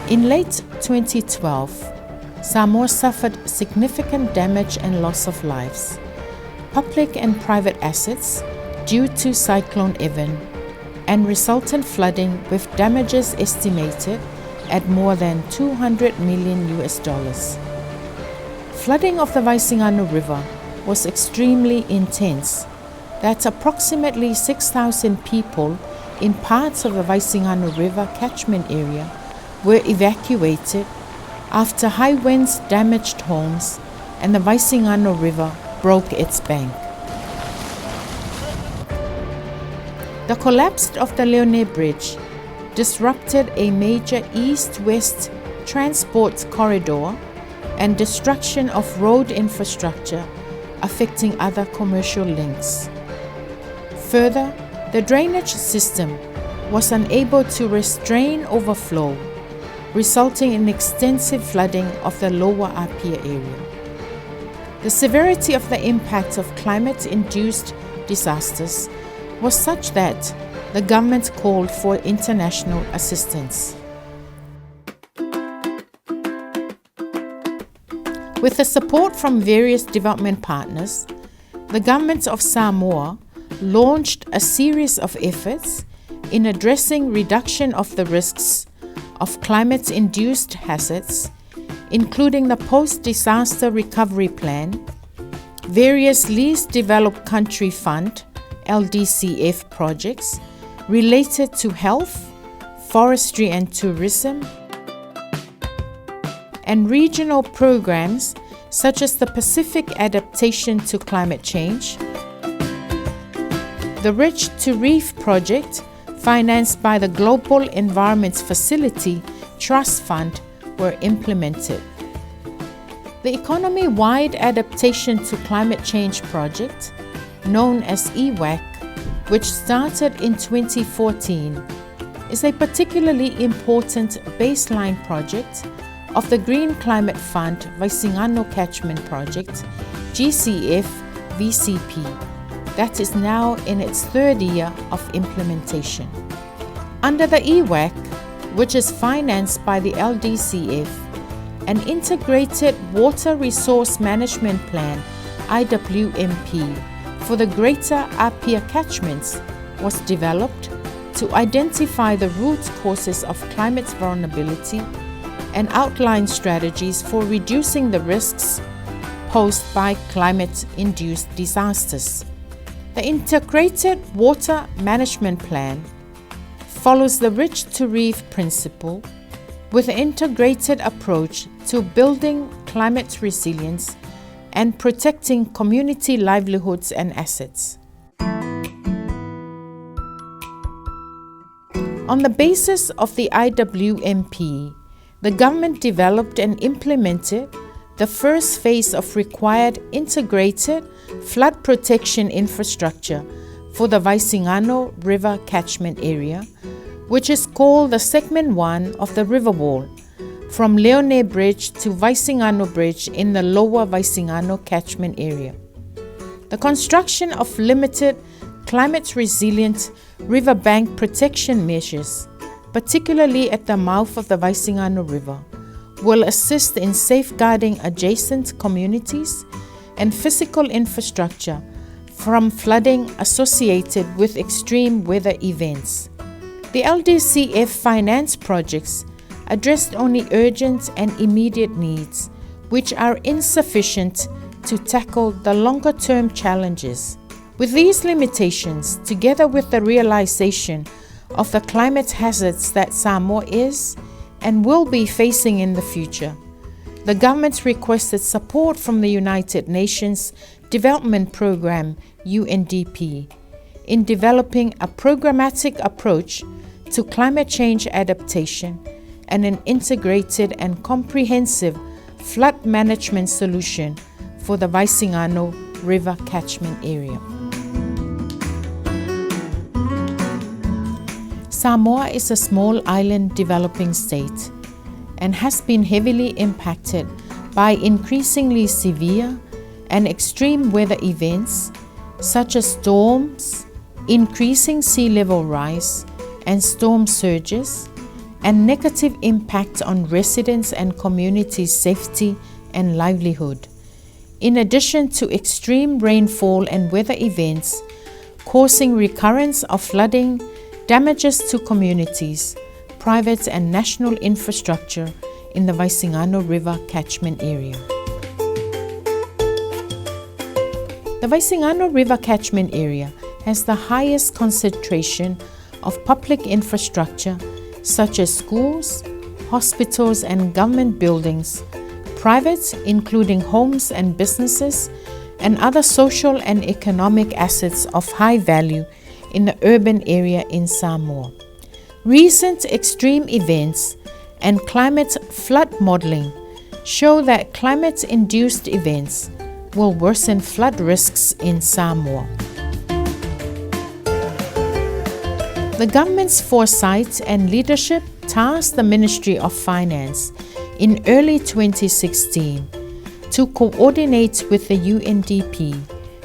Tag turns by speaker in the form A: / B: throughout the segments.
A: In late 2012, Samoa suffered significant damage and loss of lives, public and private assets due to Cyclone Evan, and resultant flooding with damages estimated at more than $200 million. Flooding of the Vaisigano River was extremely intense, that approximately 6,000 people in parts of the Vaisigano River catchment area were evacuated after high winds damaged homes and the Vaisigano River broke its bank. The collapse of the Leone Bridge disrupted a major east-west transport corridor and destruction of road infrastructure, affecting other commercial links. Further, the drainage system was unable to restrain overflow, resulting in extensive flooding of the lower Apia area. The severity of the impact of climate-induced disasters was such that the government called for international assistance. With the support from various development partners, the government of Samoa launched a series of efforts in addressing reduction of the risks of climate-induced hazards, including the Post-Disaster Recovery Plan, various Least Developed Country Fund (LDCF) projects related to health, forestry and tourism, and regional programs such as the Pacific Adaptation to Climate Change, the Ridge to Reef project, financed by the Global Environment Facility Trust Fund, were implemented. The Economy-Wide Adaptation to Climate Change project, known as EWAC, which started in 2014, is a particularly important baseline project of the Green Climate Fund Vaisigano Catchment Project, GCF VCP, that is now in its third year of implementation. Under the EWAC, which is financed by the LDCF, an Integrated Water Resource Management Plan (IWMP) for the Greater Apia catchments was developed to identify the root causes of climate vulnerability and outline strategies for reducing the risks posed by climate-induced disasters. The Integrated Water Management Plan follows the Ridge to Reef principle with an integrated approach to building climate resilience and protecting community livelihoods and assets. On the basis of the IWMP, the government developed and implemented the first phase of required integrated flood protection infrastructure for the Vaisigano River catchment area, which is called the Segment 1 of the River Wall, from Leone Bridge to Vaisigano Bridge in the lower Vaisigano catchment area. The construction of limited climate-resilient riverbank protection measures, particularly at the mouth of the Vaisigano River, will assist in safeguarding adjacent communities and physical infrastructure from flooding associated with extreme weather events. The LDCF finance projects addressed only urgent and immediate needs, which are insufficient to tackle the longer-term challenges. With these limitations, together with the realization of the climate hazards that Samoa is and will be facing in the future, the government requested support from the United Nations Development Programme (UNDP) in developing a programmatic approach to climate change adaptation and an integrated and comprehensive flood management solution for the Vaisigano River catchment area. Samoa is a small island developing state and has been heavily impacted by increasingly severe and extreme weather events such as storms, increasing sea level rise and storm surges, and negative impact on residents and community safety and livelihood, in addition to extreme rainfall and weather events causing recurrence of flooding, damages to communities, private and national infrastructure in the Vaisigano River catchment area. The Vaisigano River catchment area has the highest concentration of public infrastructure such as schools, hospitals and government buildings, private including homes and businesses, and other social and economic assets of high value in the urban area in Samoa. Recent extreme events and climate flood modeling show that climate-induced events will worsen flood risks in Samoa. The government's foresight and leadership tasked the Ministry of Finance in early 2016 to coordinate with the UNDP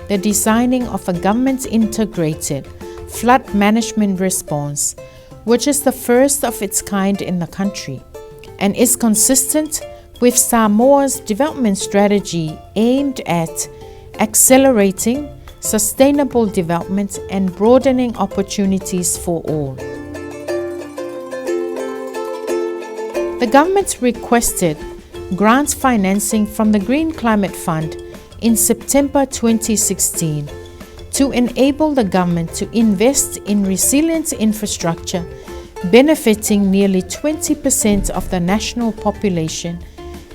A: the designing of a government-integrated flood management response, which is the first of its kind in the country and is consistent with Samoa's development strategy aimed at accelerating sustainable development and broadening opportunities for all. The government requested grant financing from the Green Climate Fund in September 2016 to enable the government to invest in resilient infrastructure benefiting nearly 20% of the national population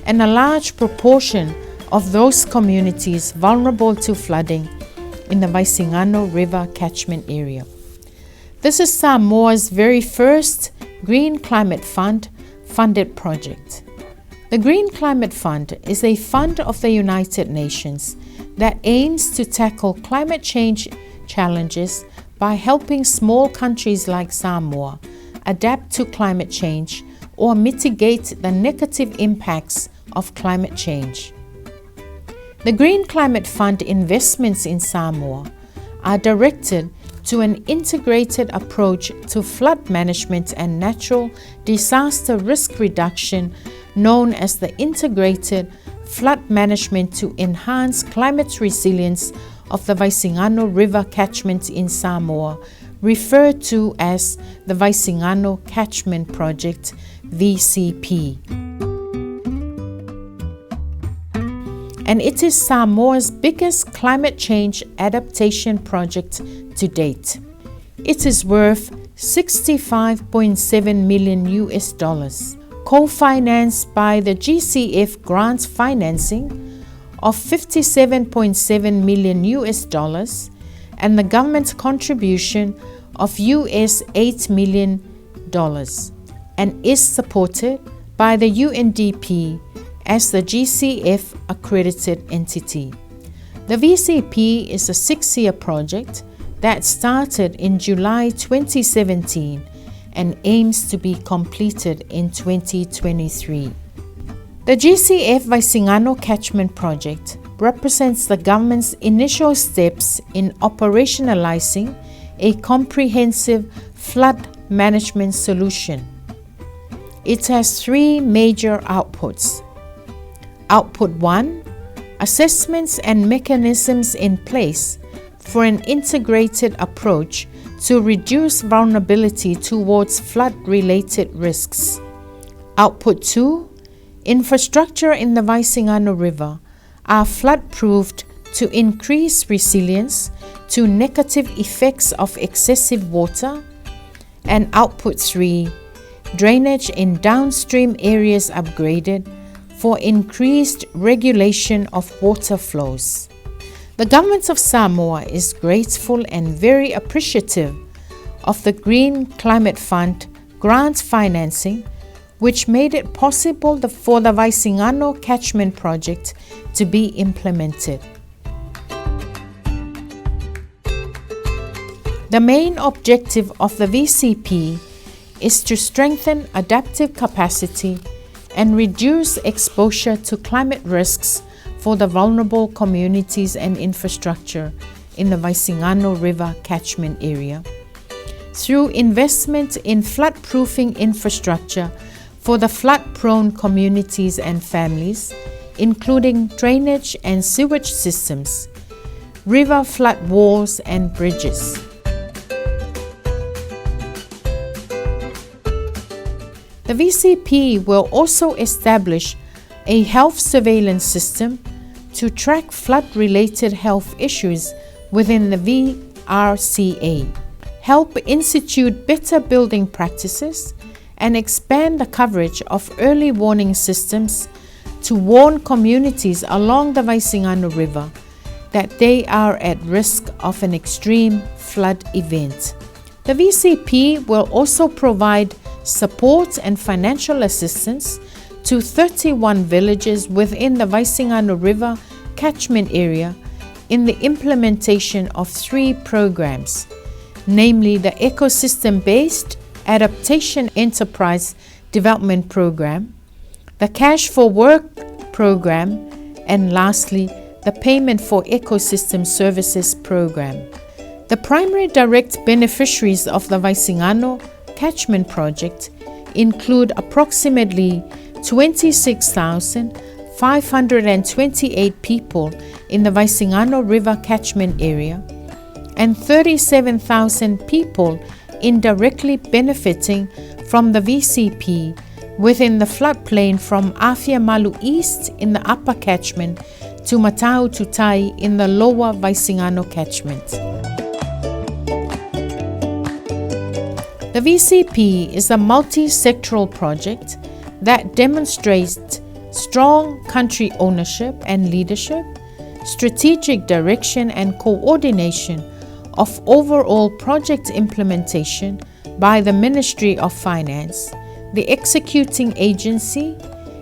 A: and a large proportion of those communities vulnerable to flooding in the Vaisigano River catchment area. This is Samoa's very first Green Climate Fund funded project. The Green Climate Fund is a fund of the United Nations that aims to tackle climate change challenges by helping small countries like Samoa adapt to climate change or mitigate the negative impacts of climate change. The Green Climate Fund investments in Samoa are directed to an integrated approach to flood management and natural disaster risk reduction known as the Integrated Flood Management to enhance climate resilience of the Vaisigano River catchment in Samoa, referred to as the Vaisigano Catchment Project, VCP. And it is Samoa's biggest climate change adaptation project to date. It is worth $65.7 million, co-financed by the GCF grant financing of $57.7 million and the government contribution of $8 million, and is supported by the UNDP as the GCF accredited entity. The VCP is a 6-year project that started in July 2017 and aims to be completed in 2023. The GCF Vaisigano Catchment Project represents the government's initial steps in operationalizing a comprehensive flood management solution. It has 3 major outputs. Output 1, assessments and mechanisms in place for an integrated approach to reduce vulnerability towards flood-related risks. Output 2, infrastructure in the Vaisigano River are flood-proofed to increase resilience to negative effects of excessive water. And output 3, drainage in downstream areas upgraded for increased regulation of water flows. The government of Samoa is grateful and very appreciative of the Green Climate Fund grant financing, which made it possible for the Vaisigano Catchment project to be implemented. The main objective of the VCP is to strengthen adaptive capacity and reduce exposure to climate risks for the vulnerable communities and infrastructure in the Vaisigano River catchment area, through investment in flood-proofing infrastructure for the flood-prone communities and families, including drainage and sewage systems, river flood walls and bridges. The VCP will also establish a health surveillance system to track flood-related health issues within the VRCA, help institute better building practices, and expand the coverage of early warning systems to warn communities along the Vaisigano River that they are at risk of an extreme flood event. The VCP will also provide support and financial assistance to 31 villages within the Vaisigano River catchment area in the implementation of 3 programs, namely the Ecosystem-Based Adaptation Enterprise Development Program, the Cash for Work Program, and lastly, the Payment for Ecosystem Services Program. The primary direct beneficiaries of the Vaisigano Catchment project include approximately 26,528 people in the Vaisigano River catchment area and 37,000 people indirectly benefiting from the VCP within the floodplain from Afia Malu East in the upper catchment to Matau Tutai in the lower Vaisigano catchment. The VCP is a multi-sectoral project that demonstrates strong country ownership and leadership, strategic direction and coordination of overall project implementation by the Ministry of Finance, the executing agency,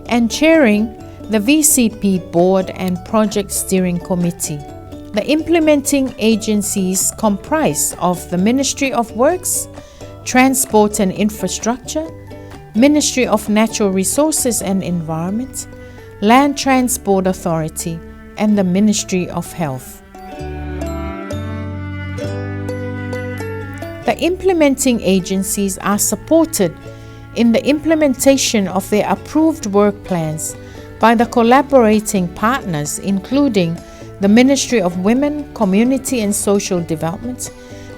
A: and chairing the VCP Board and Project Steering Committee. The implementing agencies comprise of the Ministry of Works, Transport and Infrastructure, Ministry of Natural Resources and Environment, Land Transport Authority, and the Ministry of Health. The implementing agencies are supported in the implementation of their approved work plans by the collaborating partners, including the Ministry of Women, Community and Social Development,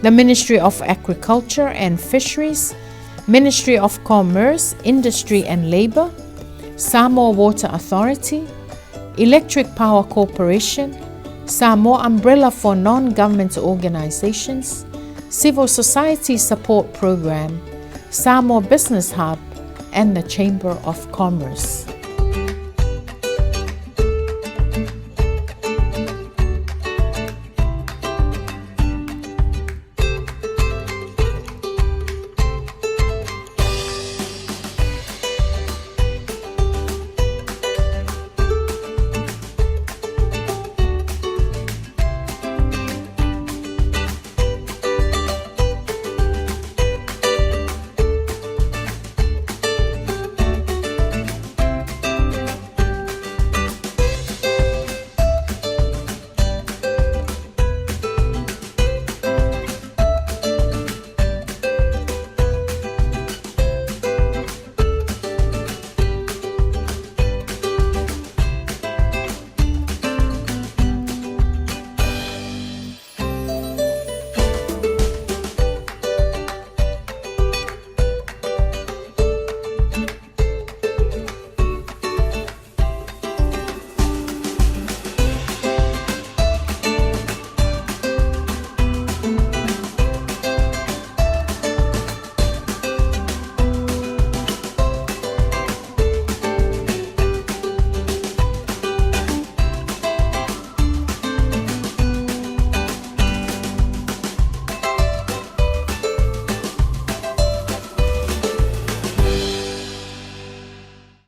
A: the Ministry of Agriculture and Fisheries, Ministry of Commerce, Industry and Labour, Samoa Water Authority, Electric Power Corporation, Samoa Umbrella for Non-Government Organizations, Civil Society Support Program, Samoa Business Hub, and the Chamber of Commerce.